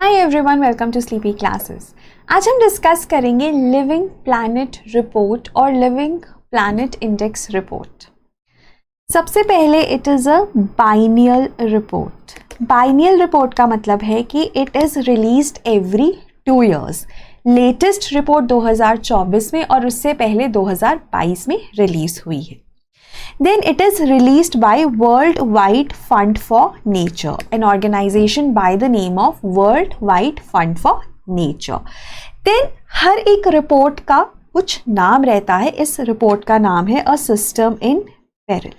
Hi everyone, welcome to sleepy classes. आज हम discuss करेंगे लिविंग प्लैनेट रिपोर्ट और लिविंग प्लैनेट इंडेक्स रिपोर्ट। सबसे पहले it is a biennial report. Biennial report का मतलब है कि it is released every 2 years। Latest report 2024 में और उससे पहले 2022 में रिलीज हुई है। Then it is released by World Wide Fund for Nature, an organization by the name of World Wide Fund for Nature. Then हर एक रिपोर्ट का कुछ नाम रहता है। इस रिपोर्ट का नाम है A System in Peril.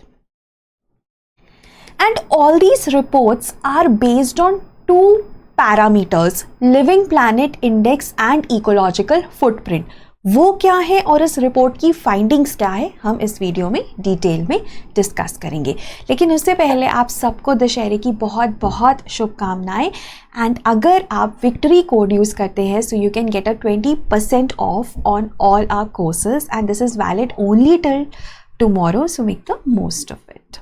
And all these reports are based on 2 parameters, Living Planet Index and Ecological Footprint. वो क्या है और इस रिपोर्ट की फाइंडिंग्स क्या है, हम इस वीडियो में डिटेल में डिस्कस करेंगे। लेकिन उससे पहले आप सबको दशहरे की बहुत बहुत शुभकामनाएं। एंड अगर आप विक्ट्री कोड यूज़ करते हैं so you can get a 20% off on all our courses and this is valid only till tomorrow, so make the most of it.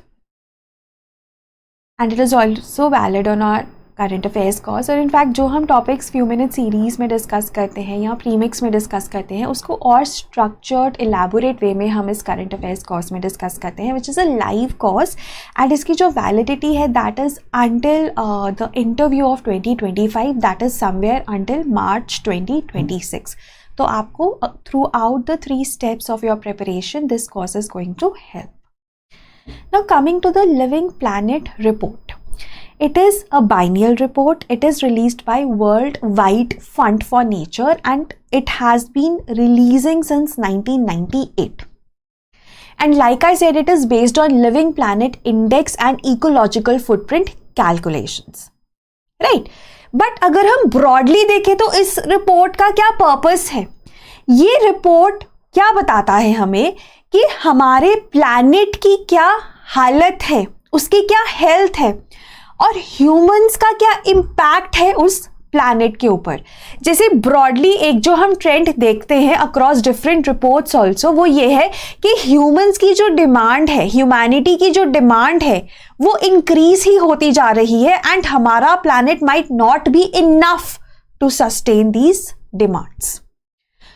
And it is also valid on our current affairs course. और in fact जो हम topics few minute series में discuss करते हैं या premix में discuss करते हैं उसको और स्ट्रक्चर्ड एलैबोरेट वे में हम इस करंट अफेयर्स कोर्स में डिस्कस करते हैं, which is a live course. And इसकी जो वैलिडिटी है that is until the interview of 2025, that is somewhere until March 2026। तो आपको throughout the 3 steps of your preparation this course is going to help. Now coming to the living planet report, it is a biennial report. It is released by World Wide Fund for Nature and it has been releasing since 1998. And like I said, it is based on Living Planet Index and Ecological Footprint calculations. Right? But अगर हम broadly देखें तो इस report का क्या purpose है? ये report क्या बताता है हमें कि हमारे प्लैनेट की क्या हालत है, उसकी क्या हेल्थ है और ह्यूमंस का क्या इम्पैक्ट है उस प्लैनेट के ऊपर। जैसे ब्रॉडली एक जो हम ट्रेंड देखते हैं अक्रॉस डिफरेंट रिपोर्ट्स ऑल्सो, वो ये है कि ह्यूमंस की जो डिमांड है, ह्यूमैनिटी की जो डिमांड है वो इंक्रीज ही होती जा रही है एंड हमारा planet might not be enough to sustain these demands.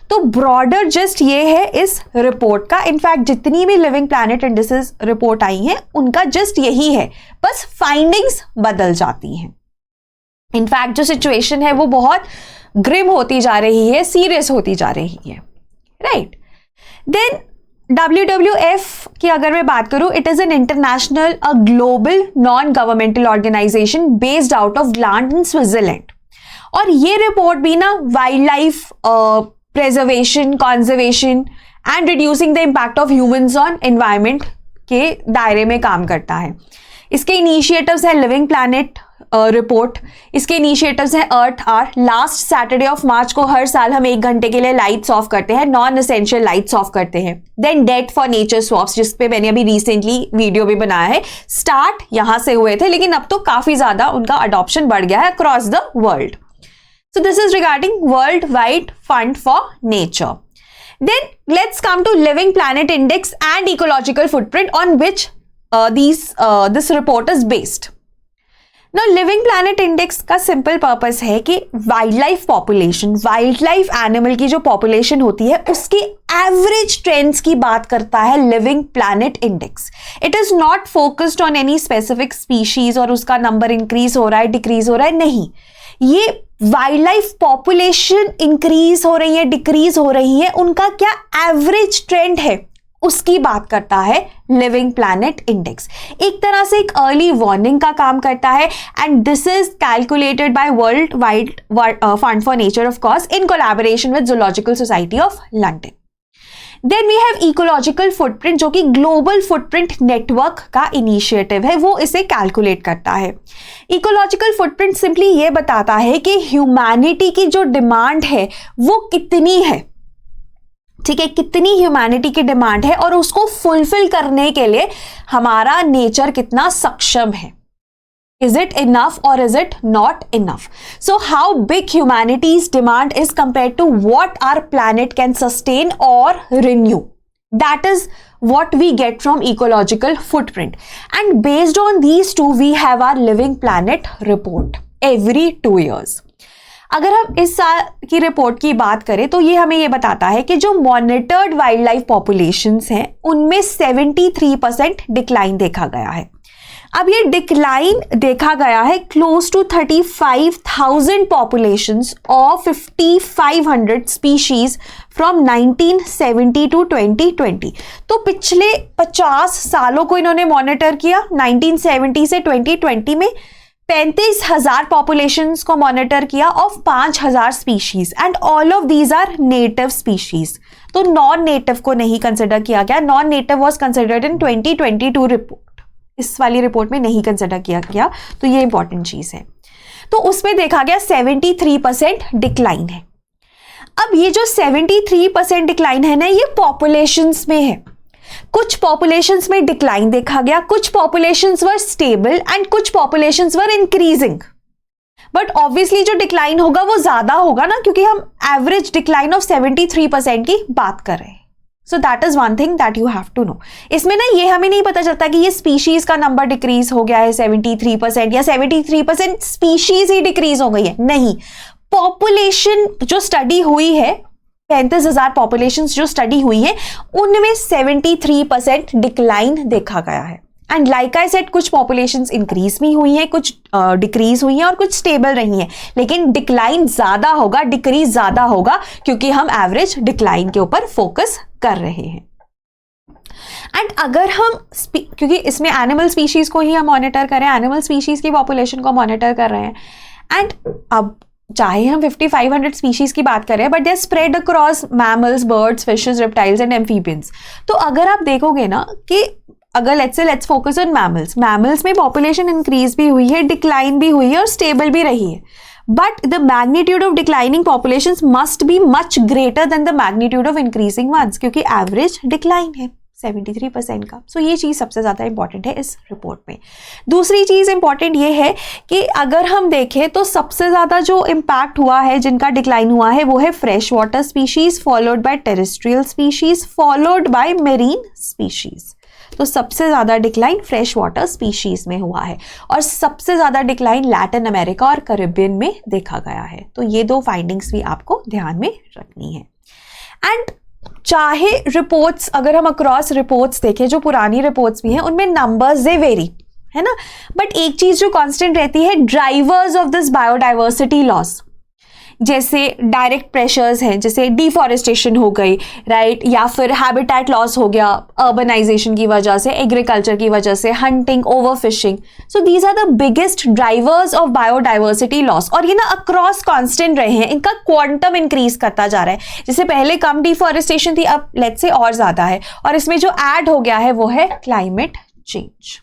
तो ब्रॉडर जस्ट ये है इस रिपोर्ट का। इनफैक्ट जितनी भी लिविंग प्लैनेट इंडिसेस रिपोर्ट आई हैं उनका जस्ट यही है, बस फाइंडिंग्स बदल जाती हैं। इनफैक्ट जो सिचुएशन है वो बहुत ग्रिम होती जा रही है, सीरियस होती जा रही है, राइट। देन WWF की अगर मैं बात करूं, it is an international a global non governmental organization based out of Gland in Switzerland. और ये रिपोर्ट भी ना wildlife preservation, conservation and reducing the impact of humans on environment के दायरे में काम करता है। इसके इनिशिएटिव्स है लिविंग प्लैनेट रिपोर्ट, इसके इनिशिएटिव्स है earth hour. Last Saturday of March को हर साल हम 1 घंटे के लिए लाइट्स ऑफ करते हैं, नॉन एसेंशियल लाइट्स ऑफ करते हैं। Then debt for nature swaps, जिस पे मैंने अभी रिसेंटली वीडियो भी बनाया है। स्टार्ट यहाँ से हुए थे लेकिन अब तो काफी ज्यादा उनका अडॉप्शन बढ़ गया है across the world. So this is regarding World Wide Fund for Nature. Then let's come to Living Planet Index and Ecological Footprint on which this report is based. Now Living Planet Index का simple purpose है कि wildlife population, wildlife animal की जो population होती है उसकी average trends की बात करता है Living Planet Index. It is not focused on any specific species और उसका number increase हो रहा है, decrease हो रहा है, नहीं। ये वाइल्ड लाइफ पॉपुलेशन इंक्रीज हो रही है, डिक्रीज हो रही है, उनका क्या एवरेज ट्रेंड है उसकी बात करता है लिविंग प्लैनेट इंडेक्स। एक तरह से एक अर्ली वार्निंग का काम करता है and this is calculated by World Wide Fund for Nature of course in collaboration with Zoological Society of London. Then we have ecological footprint जो कि ग्लोबल फुटप्रिंट नेटवर्क का इनिशिएटिव है, वो इसे कैलकुलेट करता है। इकोलॉजिकल फुटप्रिंट सिंपली ये बताता है कि ह्यूमैनिटी की जो डिमांड है वो कितनी है, ठीक है, कितनी ह्यूमैनिटी की डिमांड है और उसको फुलफिल करने के लिए हमारा नेचर कितना सक्षम है। Is it enough or is it not enough? So how big humanity's demand is compared to what our planet can sustain or renew. That is what we get from ecological footprint. And based on these two, we have our Living Planet report every 2 years. अगर हम इस साल की report की बात करें तो ये हमें ये बताता है कि जो मॉनिटर्ड वाइल्ड लाइफ पॉपुलेशंस हैं उनमें 73% डिक्लाइन देखा गया है। अब ये डिक्लाइन देखा गया है close to 35,000 populations of 5,500 species from 1970 to 2020। तो पिछले 50 सालों को इन्होंने मॉनिटर किया। 1970 से 2020 में 35,000 पॉपुलेशंस को मॉनिटर किया of 5,000 species and all of these are native species. तो नॉन नेटिव को नहीं कंसिडर किया गया। Non native was considered in 2022 report, इस वाली रिपोर्ट में नहीं कंसिडर किया गया। तो ये इंपॉर्टेंट चीज है। तो उसमें देखा गया 73% डिक्लाइन है। अब ये जो 73% डिक्लाइन है ना, ये पॉपुलेशंस में है। कुछ पॉपुलेशंस में डिक्लाइन देखा गया, कुछ पॉपुलेशंस वर स्टेबल एंड कुछ populations were increasing. But obviously जो डिक्लाइन होगा वो ज्यादा होगा ना, क्योंकि हम एवरेज डिक्लाइन ऑफ 73% की बात कर रहे हैं। So that is one thing that you have to know. इसमें ना ये हमें नहीं पता चलता कि ये स्पीशीज का नंबर डिक्रीज हो गया है 73% या 73% स्पीशीज ही डिक्रीज हो गई है, नहीं। पॉपुलेशन जो स्टडी हुई है, 35,000 पॉपुलेशन जो स्टडी हुई है, उनमें 73% डिक्लाइन देखा गया है। एंड लाइक आई सेड, कुछ पॉपुलेशंस इंक्रीज भी हुई हैं, कुछ डिक्रीज हुई हैं और कुछ स्टेबल रही हैं। लेकिन डिक्लाइन ज्यादा होगा, डिक्रीज ज्यादा होगा, क्योंकि हम एवरेज डिक्लाइन के ऊपर फोकस कर रहे हैं। एंड अगर हम क्योंकि इसमें एनिमल स्पीशीज को ही हम मॉनिटर कर रहे हैं, एनिमल स्पीशीज की पॉपुलेशन को मॉनिटर कर रहे हैं। एंड अब चाहे हम 5,500 स्पीशीज की बात करें, but they are spread across mammals, birds, fishes, reptiles and amphibians. तो अगर आप देखोगे ना कि अगर लेट्स फोकस ऑन मैमल्स में पॉपुलेशन इंक्रीज भी हुई है, डिक्लाइन भी हुई है और स्टेबल भी रही है। But the magnitude of declining populations must be much greater than the magnitude of increasing ones, क्योंकि एवरेज डिक्लाइन है 73% का। सो ये चीज़ सबसे ज़्यादा इंपॉर्टेंट है इस रिपोर्ट में। दूसरी चीज़ इंपॉर्टेंट ये है कि अगर हम देखें तो सबसे ज़्यादा जो इम्पैक्ट हुआ है, जिनका डिक्लाइन हुआ है, वो है fresh water species, followed by terrestrial species, followed by marine species. तो सबसे ज़्यादा डिक्लाइन फ्रेश वाटर स्पीशीज़ में हुआ है और सबसे ज़्यादा डिक्लाइन लैटिन अमेरिका और कैरिबियन में देखा गया है। तो ये दो फाइंडिंग्स भी आपको ध्यान में रखनी है। एंड चाहे रिपोर्ट्स, अगर हम अक्रॉस रिपोर्ट्स देखें, जो पुरानी रिपोर्ट्स भी हैं, उनमें नंबर्स दे वेरी, है ना, बट एक चीज़ जो कांस्टेंट रहती है, drivers of this biodiversity loss, जैसे डायरेक्ट प्रेशर्स हैं, जैसे डिफॉरेस्टेशन हो गई, राइट, या फिर हैबिटेट लॉस हो गया अर्बनाइजेशन की वजह से, एग्रीकल्चर की वजह से, hunting, overfishing. So these are the biggest drivers of biodiversity loss. और ये ना अक्रॉस कांस्टेंट रहे हैं, इनका क्वांटम इंक्रीज करता जा रहा है। जैसे पहले कम डिफॉरेस्टेशन थी, अब लेट्स से और ज्यादा है, और इसमें जो ऐड हो गया है वो है climate change,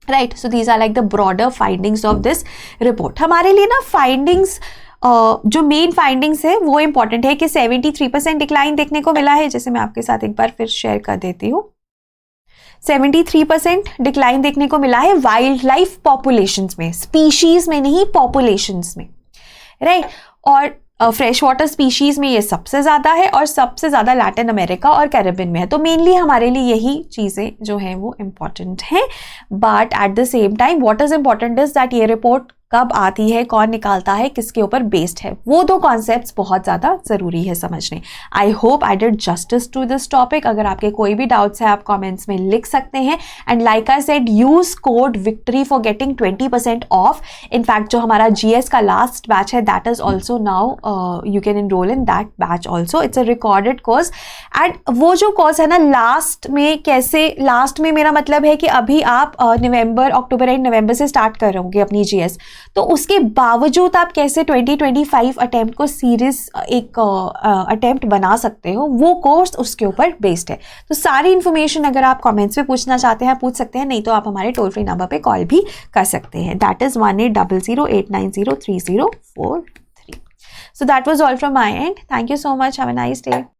right. So these are like the broader findings of this report. हमारे लिए ना फाइंडिंग्स, जो मेन फाइंडिंग्स है वो इंपॉर्टेंट है कि 73% डिक्लाइन देखने को मिला है। जैसे मैं आपके साथ एक बार फिर शेयर कर देती हूँ, 73% डिक्लाइन देखने को मिला है वाइल्ड लाइफ पॉपुलेशंस में, स्पीशीज में नहीं, पॉपुलेशंस में, राइट। और फ्रेश वाटर स्पीशीज में ये सबसे ज़्यादा है और सबसे ज़्यादा लैटिन अमेरिका और कैरिबियन में है। तो मेनली हमारे लिए यही चीज़ें जो हैं वो इम्पॉर्टेंट हैं। But at the same time what is important is that ये रिपोर्ट कब आती है, कौन निकालता है, किसके ऊपर बेस्ड है, वो दो कॉन्सेप्ट्स बहुत ज़्यादा ज़रूरी है समझने। I hope I did justice to this topic. अगर आपके कोई भी डाउट्स है आप कमेंट्स में लिख सकते हैं। And like I said, use code victory for getting 20% of. In fact जो हमारा GS का लास्ट बैच है, that is also now you can enrol in that batch also. It's a recorded course. And वो जो कोर्स है ना, last में कैसे, लास्ट में मेरा मतलब है कि अभी आप नवंबर, अक्टूबर एंड नवंबर से स्टार्ट कर रहोगे अपनी GS, तो उसके बावजूद आप कैसे 2025 अटेम्प्ट को सीरीज एक अटेम्प्ट बना सकते हो, वो कोर्स उसके ऊपर बेस्ड है। तो सारी इन्फॉर्मेशन अगर आप कमेंट्स में पूछना चाहते हैं पूछ सकते हैं, नहीं तो आप हमारे टोल फ्री नंबर पे कॉल भी कर सकते हैं। That is 1800890304 3। So that was all from my end. Thank you so much. Have a nice day.